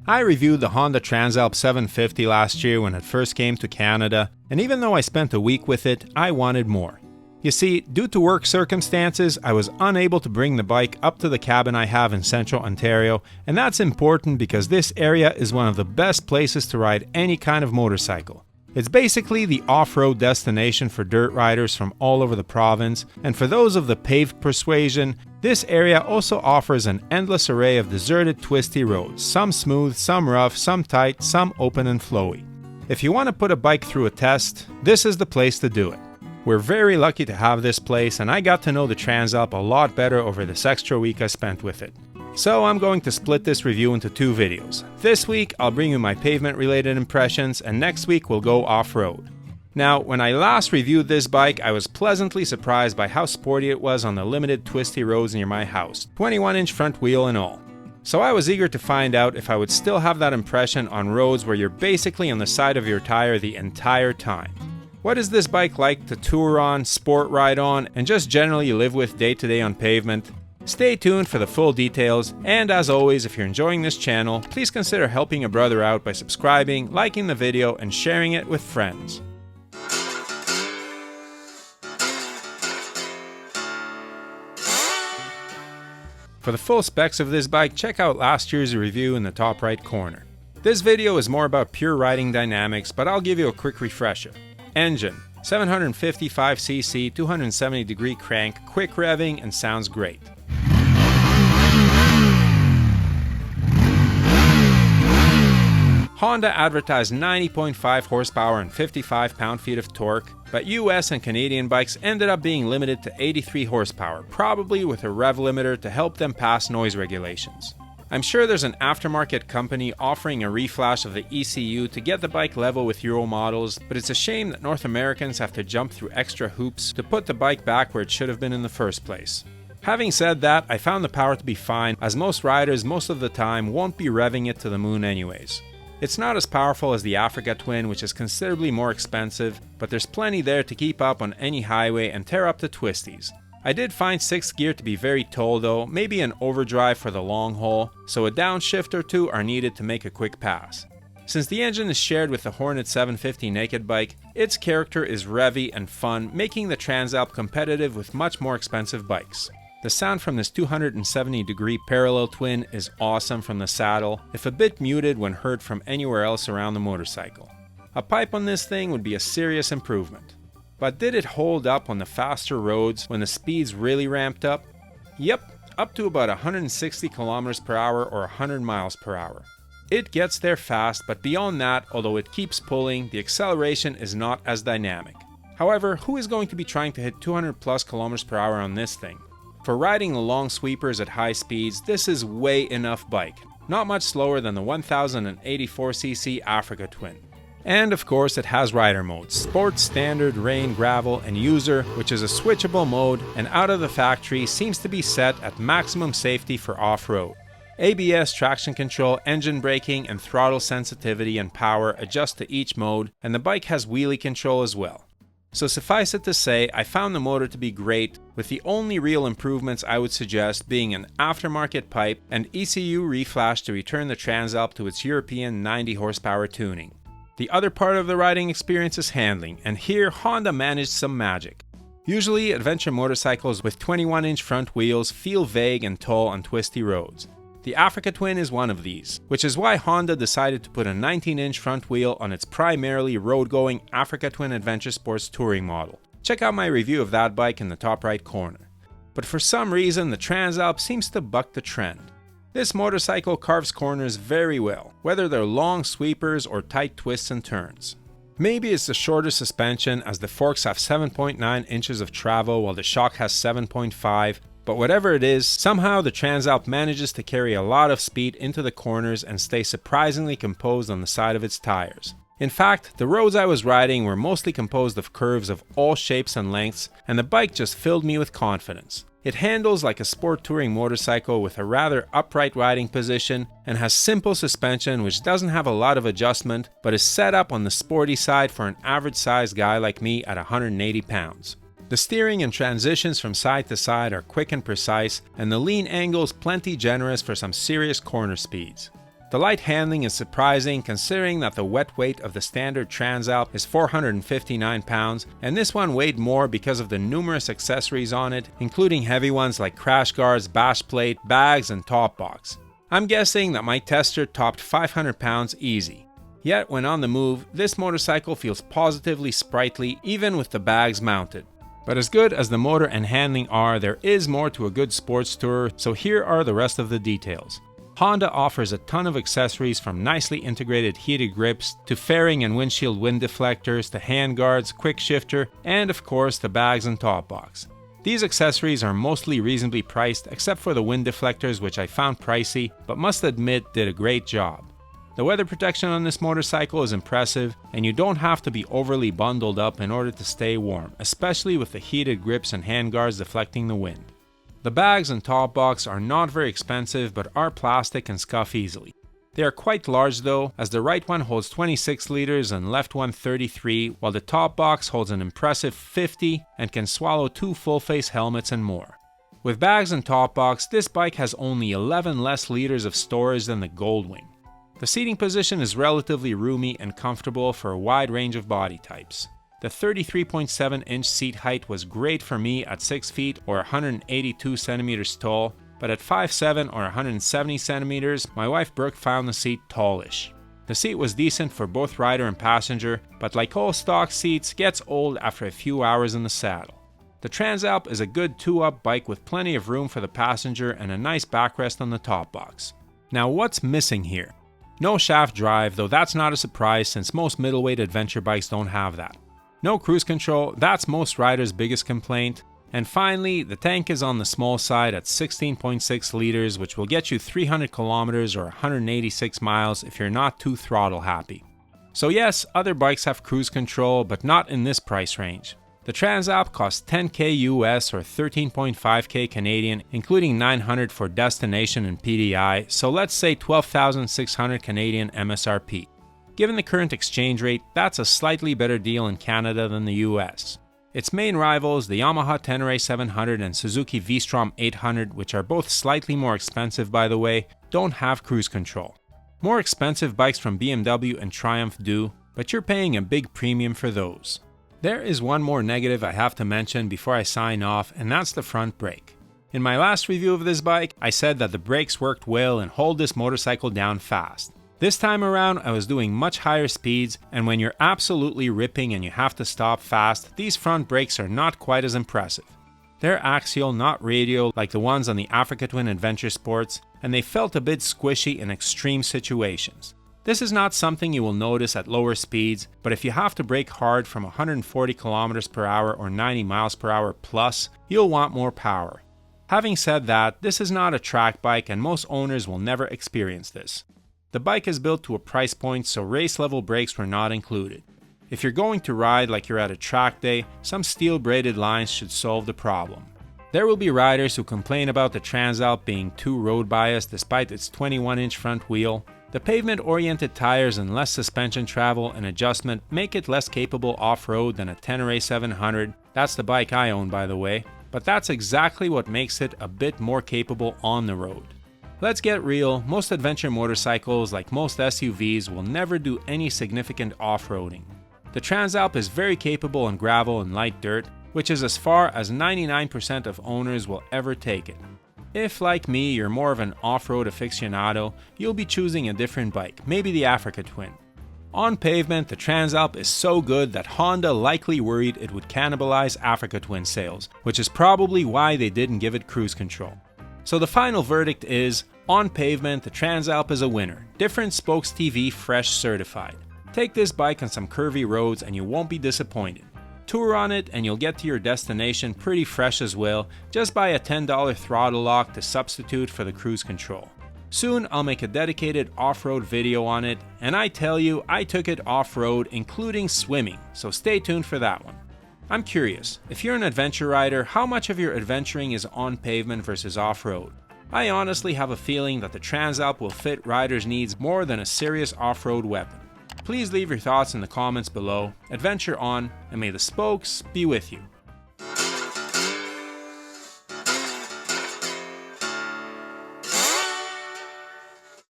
I reviewed the Honda Transalp 750 last year when it first came to Canada, and even though I spent a week with it, I wanted more. You see, due to work circumstances, I was unable to bring the bike up to the cabin I have in central Ontario, and that's important because this area is one of the best places to ride any kind of motorcycle. It's basically the off-road destination for dirt riders from all over the province, and for those of the paved persuasion, this area also offers an endless array of deserted, twisty roads, some smooth, some rough, some tight, some open and flowy. If you want to put a bike through a test, this is the place to do it. We're very lucky to have this place, and I got to know the Transalp a lot better over this extra week I spent with it. So I'm going to split this review into two videos. This week I'll bring you my pavement-related impressions, and next week we'll go off-road. Now, when I last reviewed this bike, I was pleasantly surprised by how sporty it was on the limited twisty roads near my house, 21-inch front wheel and all. So I was eager to find out if I would still have that impression on roads where you're basically on the side of your tire the entire time. What is this bike like to tour on, sport ride on, and just generally live with day to day on pavement? Stay tuned for the full details, and as always, if you're enjoying this channel, please consider helping a brother out by subscribing, liking the video, and sharing it with friends. For the full specs of this bike, check out last year's review in the top right corner. This video is more about pure riding dynamics, but I'll give you a quick refresher. Engine, 755cc, 270-degree crank, quick revving, and sounds great. Honda advertised 90.5 horsepower and 55 pound-feet of torque, but US and Canadian bikes ended up being limited to 83 horsepower, probably with a rev limiter to help them pass noise regulations. I'm sure there's an aftermarket company offering a reflash of the ECU to get the bike level with Euro models, but it's a shame that North Americans have to jump through extra hoops to put the bike back where it should have been in the first place. Having said that, I found the power to be fine, as most riders most of the time won't be revving it to the moon anyways. It's not as powerful as the Africa Twin, which is considerably more expensive, but there's plenty there to keep up on any highway and tear up the twisties. I did find 6th gear to be very tall though, maybe an overdrive for the long haul, so a downshift or two are needed to make a quick pass. Since the engine is shared with the Hornet 750 naked bike, its character is revvy and fun, making the Transalp competitive with much more expensive bikes. The sound from this 270-degree parallel twin is awesome from the saddle, if a bit muted when heard from anywhere else around the motorcycle. A pipe on this thing would be a serious improvement. But did it hold up on the faster roads when the speeds really ramped up? Yep, up to about 160 km per hour or 100 miles per hour. It gets there fast, but beyond that, although it keeps pulling, the acceleration is not as dynamic. However, who is going to be trying to hit 200 plus km per hour on this thing? For riding the long sweepers at high speeds, this is way enough bike, not much slower than the 1084cc Africa Twin. And of course it has rider modes, Sport, Standard, Rain, Gravel, and User, which is a switchable mode and out of the factory seems to be set at maximum safety for off-road. ABS, traction control, engine braking, and throttle sensitivity and power adjust to each mode, and the bike has wheelie control as well. So suffice it to say, I found the motor to be great, with the only real improvements I would suggest being an aftermarket pipe and ECU reflash to return the Transalp to its European 90 horsepower tuning. The other part of the riding experience is handling, and here Honda managed some magic. Usually, adventure motorcycles with 21-inch front wheels feel vague and tall on twisty roads. The Africa Twin is one of these, which is why Honda decided to put a 19-inch front wheel on its primarily road-going Africa Twin Adventure Sports touring model. Check out my review of that bike in the top right corner. But for some reason, the Transalp seems to buck the trend. This motorcycle carves corners very well, whether they're long sweepers or tight twists and turns. Maybe it's the shorter suspension, as the forks have 7.9 inches of travel while the shock has 7.5, but whatever it is, somehow the Transalp manages to carry a lot of speed into the corners and stay surprisingly composed on the side of its tires. In fact, the roads I was riding were mostly composed of curves of all shapes and lengths, and the bike just filled me with confidence. It handles like a sport touring motorcycle with a rather upright riding position and has simple suspension which doesn't have a lot of adjustment but is set up on the sporty side for an average sized guy like me at 180 pounds. The steering and transitions from side to side are quick and precise, and the lean angles plenty generous for some serious corner speeds. The light handling is surprising considering that the wet weight of the standard Transalp is 459 pounds, and this one weighed more because of the numerous accessories on it, including heavy ones like crash guards, bash plate, bags, and top box. I'm guessing that my tester topped 500 pounds easy. Yet when on the move, this motorcycle feels positively sprightly even with the bags mounted. But as good as the motor and handling are, there is more to a good sports tourer, so here are the rest of the details. Honda offers a ton of accessories from nicely integrated heated grips to fairing and windshield wind deflectors to handguards, quick shifter, and of course the bags and top box. These accessories are mostly reasonably priced except for the wind deflectors, which I found pricey but must admit did a great job. The weather protection on this motorcycle is impressive, and you don't have to be overly bundled up in order to stay warm, especially with the heated grips and handguards deflecting the wind. The bags and top box are not very expensive but are plastic and scuff easily. They are quite large though, as the right one holds 26 liters and left one 33, while the top box holds an impressive 50 and can swallow 2 full-face helmets and more. With bags and top box, this bike has only 11 less liters of storage than the Goldwing. The seating position is relatively roomy and comfortable for a wide range of body types. The 33.7-inch seat height was great for me at 6 feet or 182 centimeters tall, but at 5'7" or 170 centimeters, my wife Brooke found the seat tallish. The seat was decent for both rider and passenger, but like all stock seats, gets old after a few hours in the saddle. The Transalp is a good 2-up bike with plenty of room for the passenger and a nice backrest on the top box. Now what's missing here? No shaft drive, though that's not a surprise since most middleweight adventure bikes don't have that. No cruise control, that's most riders' biggest complaint. And finally, the tank is on the small side at 16.6 liters, which will get you 300 kilometers or 186 miles if you're not too throttle happy. So yes, other bikes have cruise control, but not in this price range. The Transalp costs $10,000 US or $13.5K Canadian, including $900 for destination and PDI, so let's say $12,600 Canadian MSRP. Given the current exchange rate, that's a slightly better deal in Canada than the US. Its main rivals, the Yamaha Tenere 700 and Suzuki V-Strom 800, which are both slightly more expensive by the way, don't have cruise control. More expensive bikes from BMW and Triumph do, but you're paying a big premium for those. There is one more negative I have to mention before I sign off, and that's the front brake. In my last review of this bike, I said that the brakes worked well and hold this motorcycle down fast. This time around, I was doing much higher speeds, and when you're absolutely ripping and you have to stop fast, these front brakes are not quite as impressive. They're axial, not radial, like the ones on the Africa Twin Adventure Sports, and they felt a bit squishy in extreme situations. This is not something you will notice at lower speeds, but if you have to brake hard from 140 km per hour or 90 miles per hour plus, you'll want more power. Having said that, this is not a track bike and most owners will never experience this. The bike is built to a price point, so race level brakes were not included. If you're going to ride like you're at a track day, some steel braided lines should solve the problem. There will be riders who complain about the Transalp being too road biased despite its 21-inch front wheel. The pavement-oriented tires and less suspension travel and adjustment make it less capable off-road than a Tenere 700, that's the bike I own by the way, but that's exactly what makes it a bit more capable on the road. Let's get real, most adventure motorcycles, like most SUVs, will never do any significant off-roading. The Transalp is very capable on gravel and light dirt, which is as far as 99% of owners will ever take it. If, like me, you're more of an off-road aficionado, you'll be choosing a different bike, maybe the Africa Twin. On pavement, the Transalp is so good that Honda likely worried it would cannibalize Africa Twin sales, which is probably why they didn't give it cruise control. So the final verdict is, on pavement, the Transalp is a winner, different spokes TV fresh certified. Take this bike on some curvy roads and you won't be disappointed. Tour on it and you'll get to your destination pretty fresh as well, just buy a $10 throttle lock to substitute for the cruise control. Soon I'll make a dedicated off-road video on it, and I tell you, I took it off-road including swimming, so stay tuned for that one. I'm curious, if you're an adventure rider, how much of your adventuring is on pavement versus off-road? I honestly have a feeling that the Transalp will fit riders' needs more than a serious off-road weapon. Please leave your thoughts in the comments below. Adventure on, and may the spokes be with you.